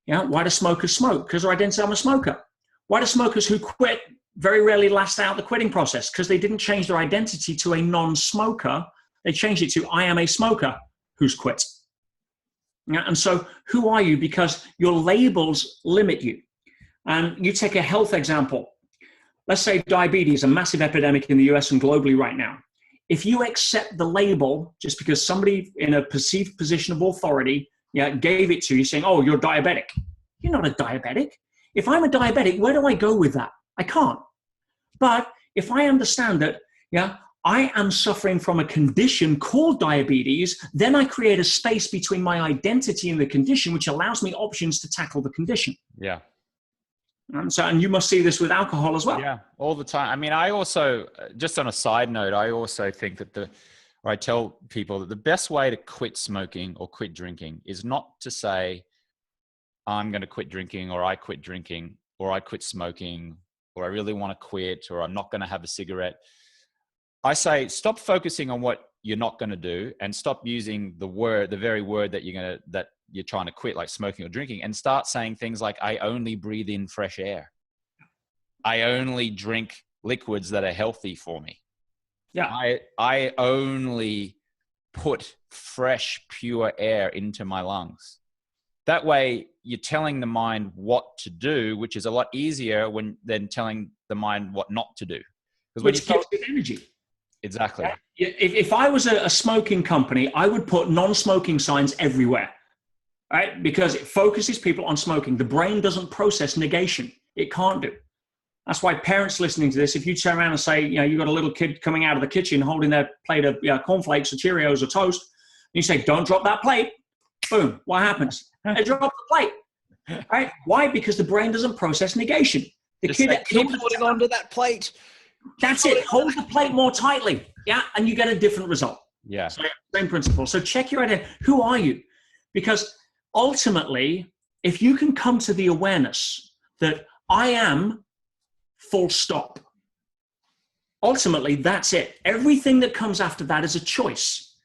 Why do smokers smoke? Because their identity, I'm a smoker. Why do smokers who quit very rarely last out the quitting process? Because they didn't change their identity to a non-smoker. They changed it to I am a smoker who's quit. And so who are you? Because your labels limit you. And you take a health example. Let's say diabetes, a massive epidemic in the US and globally right now. If you accept the label just because somebody in a perceived position of authority gave it to you saying, oh, you're diabetic. You're not a diabetic. If I'm a diabetic, where do I go with that? I can't. But if I understand that, I am suffering from a condition called diabetes, then I create a space between my identity and the condition, which allows me options to tackle the condition. Yeah. And you must see this with alcohol as well. Yeah, all the time. I mean, I also, just on a side note, I also think that I tell people that the best way to quit smoking or quit drinking is not to say, I'm going to quit drinking, or I quit drinking, or I quit smoking, or I really want to quit, or I'm not going to have a cigarette. I say, stop focusing on what you're not going to do and stop using the very word that you're trying to quit, like smoking or drinking, and start saying things like, I only breathe in fresh air. I only drink liquids that are healthy for me. Yeah. I only put fresh, pure air into my lungs. That way you're telling the mind what to do, which is a lot easier than telling the mind what not to do. Which gives it energy. Exactly. If I was a smoking company, I would put non-smoking signs everywhere, right? Because it focuses people on smoking. The brain doesn't process negation. It can't do. That's why parents listening to this, if you turn around and say, you got a little kid coming out of the kitchen holding their plate of cornflakes or Cheerios or toast, and you say, don't drop that plate, boom, what happens? They drop the plate, right? Why? Because the brain doesn't process negation. The Just kid like, keep holding onto that plate. That's it. Hold the plate more tightly. And you get a different result. Yeah. So, same principle. So check your identity. Who are you? Because ultimately, if you can come to the awareness that I am full stop, ultimately, that's it. Everything that comes after that is a choice.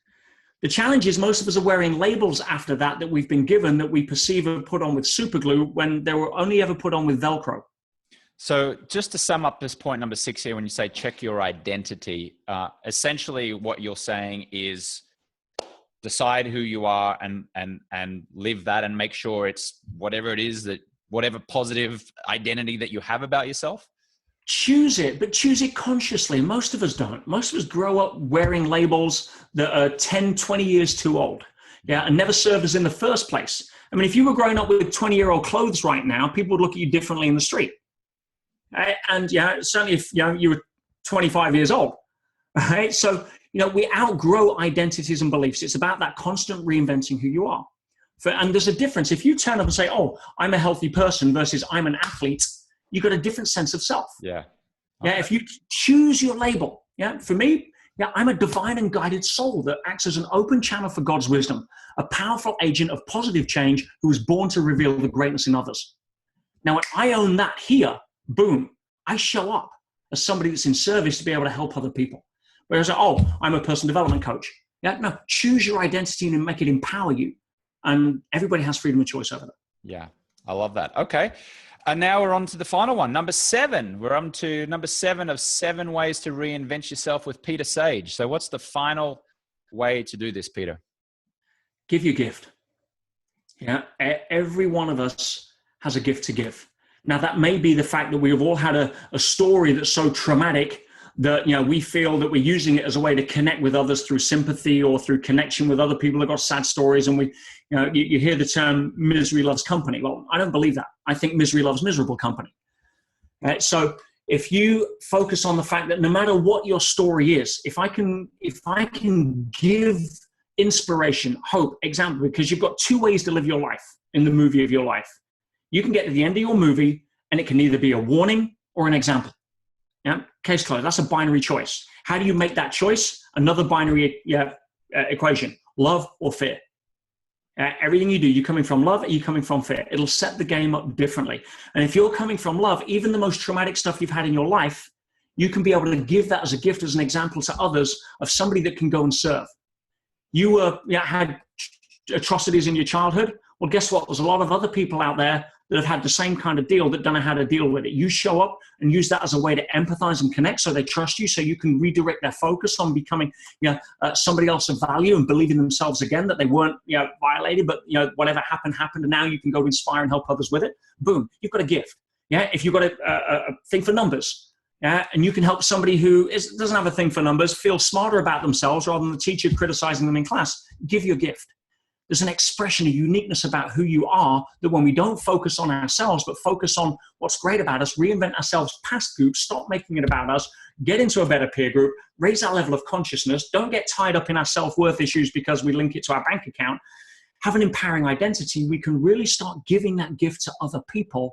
The challenge is most of us are wearing labels after that we've been given that we perceive are put on with super glue when they were only ever put on with Velcro. So just to sum up this point number 6 here, when you say check your identity, essentially what you're saying is decide who you are and live that and make sure it's whatever it is whatever positive identity that you have about yourself. Choose it, but choose it consciously. Most of us don't. Most of us grow up wearing labels that are 10, 20 years too old, and never served us in the first place. I mean, if you were growing up with 20-year-old clothes right now, people would look at you differently in the street. And certainly if you were 25 years old, right? So, we outgrow identities and beliefs. It's about that constant reinventing who you are. And there's a difference. If you turn up and say, oh, I'm a healthy person versus I'm an athlete, you've got a different sense of self. Yeah. Okay. If you choose your label, for me, I'm a divine and guided soul that acts as an open channel for God's wisdom, a powerful agent of positive change who was born to reveal the greatness in others. Now, when I own that here, boom, I show up as somebody that's in service to be able to help other people. Whereas, I'm a personal development coach. No, choose your identity and make it empower you. And everybody has freedom of choice over that. Yeah, I love that. Okay. And now we're on to the final one, number 7. We're on to number 7 of 7 ways to reinvent yourself with Peter Sage. So what's the final way to do this, Peter? Give your gift. Yeah, every one of us has a gift to give. Now, that may be the fact that we've all had a story that's so traumatic that, you know, we feel that we're using it as a way to connect with others through sympathy or through connection with other people who've got sad stories. And we, you know, you hear the term misery loves company. Well, I don't believe that. I think misery loves miserable company. Right? So if you focus on the fact that no matter what your story is, if I can give inspiration, hope, example, because you've got 2 ways to live your life in the movie of your life. You can get to the end of your movie and it can either be a warning or an example. Yeah, case closed. That's a binary choice. How do you make that choice? Another binary equation: love or fear. Everything you do, you're coming from love, or you're coming from fear. It'll set the game up differently. And if you're coming from love, even the most traumatic stuff you've had in your life, you can be able to give that as a gift, as an example to others of somebody that can go and serve. You had atrocities in your childhood. Well, guess what? There's a lot of other people out there that have had the same kind of deal that don't know how to deal with it. You show up and use that as a way to empathize and connect, so they trust you, so you can redirect their focus on becoming somebody else of value and believe in themselves again, that they weren't violated, but whatever happened, and now you can go inspire and help others with it. Boom, you've got a gift. Yeah, if you've got a thing for numbers, and you can help somebody who doesn't have a thing for numbers feel smarter about themselves rather than the teacher criticizing them in class, give your gift. There's an expression, a uniqueness about who you are, that when we don't focus on ourselves, but focus on what's great about us, reinvent ourselves past groups, stop making it about us, get into a better peer group, raise our level of consciousness, don't get tied up in our self-worth issues because we link it to our bank account, have an empowering identity, we can really start giving that gift to other people.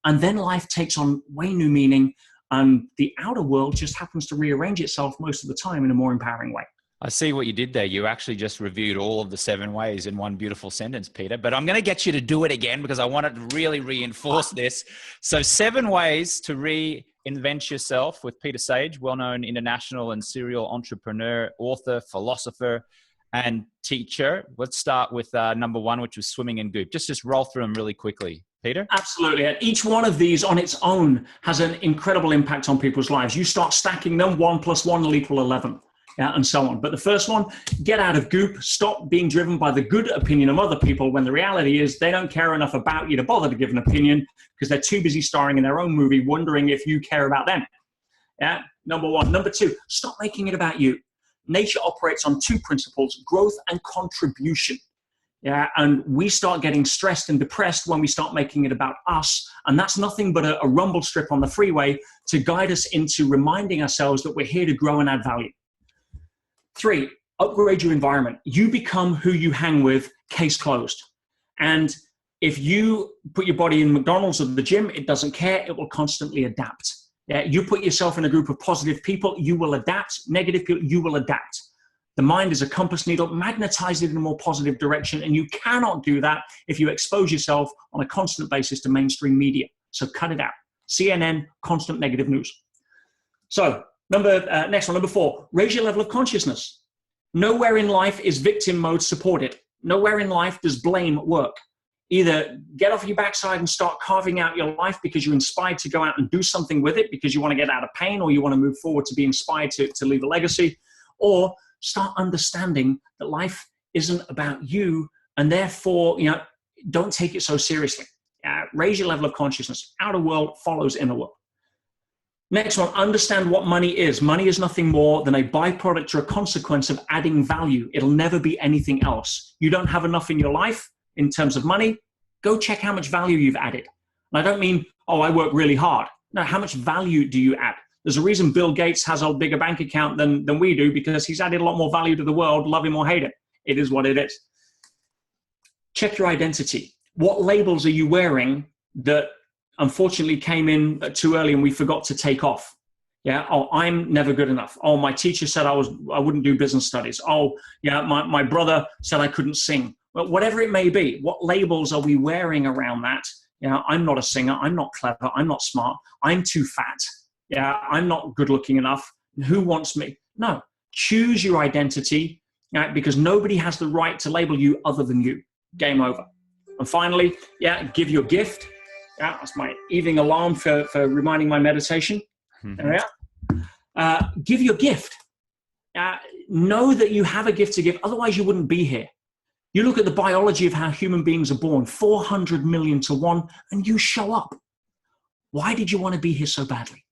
And then life takes on way new meaning. And the outer world just happens to rearrange itself most of the time in a more empowering way. I see what you did there. You actually just reviewed all of the 7 ways in one beautiful sentence, Peter. But I'm going to get you to do it again because I want to really reinforce this. So 7 ways to reinvent yourself with Peter Sage, well-known international and serial entrepreneur, author, philosopher, and teacher. Let's start with number 1, which was swimming in goop. Just roll through them really quickly. Peter? Absolutely. And each one of these on its own has an incredible impact on people's lives. You start stacking them, 1 + 1 will equal 11. And so on. But the first one, get out of goop. Stop being driven by the good opinion of other people when the reality is they don't care enough about you to bother to give an opinion because they're too busy starring in their own movie, wondering if you care about them. Yeah, number 1. Number 2, stop making it about you. Nature operates on 2 principles: growth and contribution. Yeah, and we start getting stressed and depressed when we start making it about us. And that's nothing but a rumble strip on the freeway to guide us into reminding ourselves that we're here to grow and add value. 3, upgrade your environment. You become who you hang with, case closed. And if you put your body in McDonald's or the gym, it doesn't care. It will constantly adapt. Yeah, you put yourself in a group of positive people, you will adapt. Negative people, you will adapt. The mind is a compass needle. Magnetize it in a more positive direction. And you cannot do that if you expose yourself on a constant basis to mainstream media. So cut it out. CNN, constant negative news. So next one, number 4, raise your level of consciousness. Nowhere in life is victim mode supported. Nowhere in life does blame work. Either get off your backside and start carving out your life because you're inspired to go out and do something with it because you want to get out of pain or you want to move forward to be inspired to leave a legacy, or start understanding that life isn't about you and therefore, don't take it so seriously. Raise your level of consciousness. Outer world follows inner world. Next one, understand what money is. Money is nothing more than a byproduct or a consequence of adding value. It'll never be anything else. You don't have enough in your life in terms of money. Go check how much value you've added. And I don't mean, I work really hard. No, how much value do you add? There's a reason Bill Gates has a bigger bank account than we do, because he's added a lot more value to the world, love him or hate it. It is what it is. Check your identity. What labels are you wearing that unfortunately came in too early and we forgot to take off? Yeah. Oh, I'm never good enough. Oh, my teacher said I wouldn't do business studies. Oh, yeah, my brother said I couldn't sing. Well, whatever it may be, what labels are we wearing around that? I'm not a singer. I'm not clever. I'm not smart. I'm too fat. Yeah, I'm not good looking enough. Who wants me? No, choose your identity, because nobody has the right to label you other than you. Game over. And finally, give your gift. Yeah, that's my evening alarm for reminding my meditation. There we are. Give your gift. Know that you have a gift to give. Otherwise, you wouldn't be here. You look at the biology of how human beings are born, 400 million to 1, and you show up. Why did you want to be here so badly?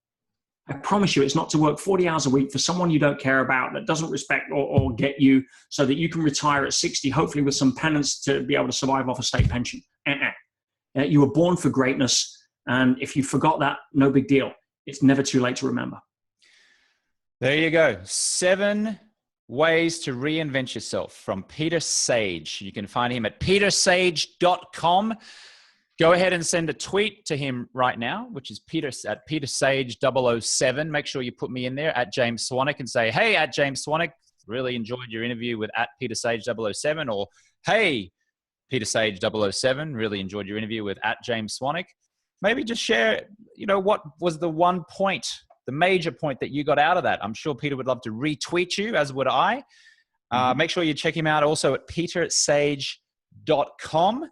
I promise you, it's not to work 40 hours a week for someone you don't care about, that doesn't respect or get you, so that you can retire at 60, hopefully with some penance to be able to survive off a state pension. You were born for greatness. And if you forgot that, no big deal. It's never too late to remember. There you go. 7 ways to reinvent yourself from Peter Sage. You can find him at petersage.com. Go ahead and send a tweet to him right now, which is at petersage007. Make sure you put me in there at James Swanwick and say, hey, at James Swanwick, really enjoyed your interview with at petersage007, or hey, petersage007, really enjoyed your interview with at James Swanwick. Maybe just share, what was the one point, the major point that you got out of that. I'm sure Peter would love to retweet you, as would I. Make sure you check him out also at petersage.com.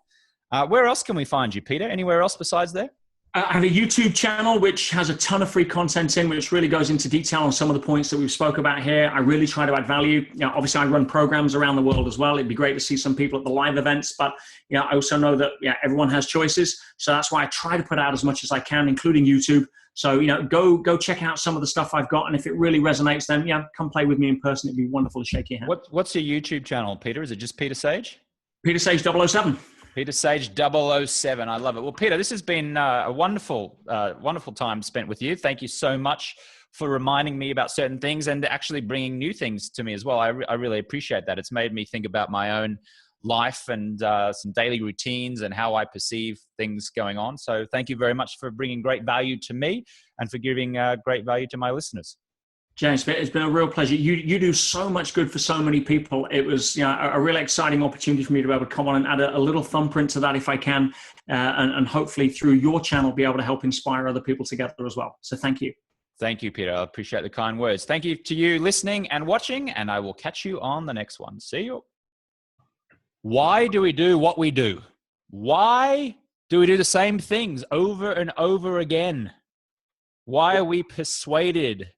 Where else can we find you, Peter? Anywhere else besides there? I have a YouTube channel which has a ton of free content in, which really goes into detail on some of the points that we've spoke about here. I really try to add value. Obviously I run programs around the world as well. It'd be great to see some people at the live events, but I also know that everyone has choices. So that's why I try to put out as much as I can, including YouTube. So, go check out some of the stuff I've got. And if it really resonates, then come play with me in person. It'd be wonderful to shake your hand. What's your YouTube channel, Peter? Is it just Peter Sage? Peter Sage 007. Peter Sage 007. I love it. Well, Peter, this has been a wonderful time spent with you. Thank you so much for reminding me about certain things and actually bringing new things to me as well. I really appreciate that. It's made me think about my own life and some daily routines and how I perceive things going on. So thank you very much for bringing great value to me and for giving great value to my listeners. James, it's been a real pleasure. You do so much good for so many people. It was a really exciting opportunity for me to be able to come on and add a little thumbprint to that if I can, and hopefully through your channel be able to help inspire other people together as well. So thank you. Thank you, Peter. I appreciate the kind words. Thank you to you listening and watching, and I will catch you on the next one. See you. Why do we do what we do? Why do we do the same things over and over again? Why are we persuaded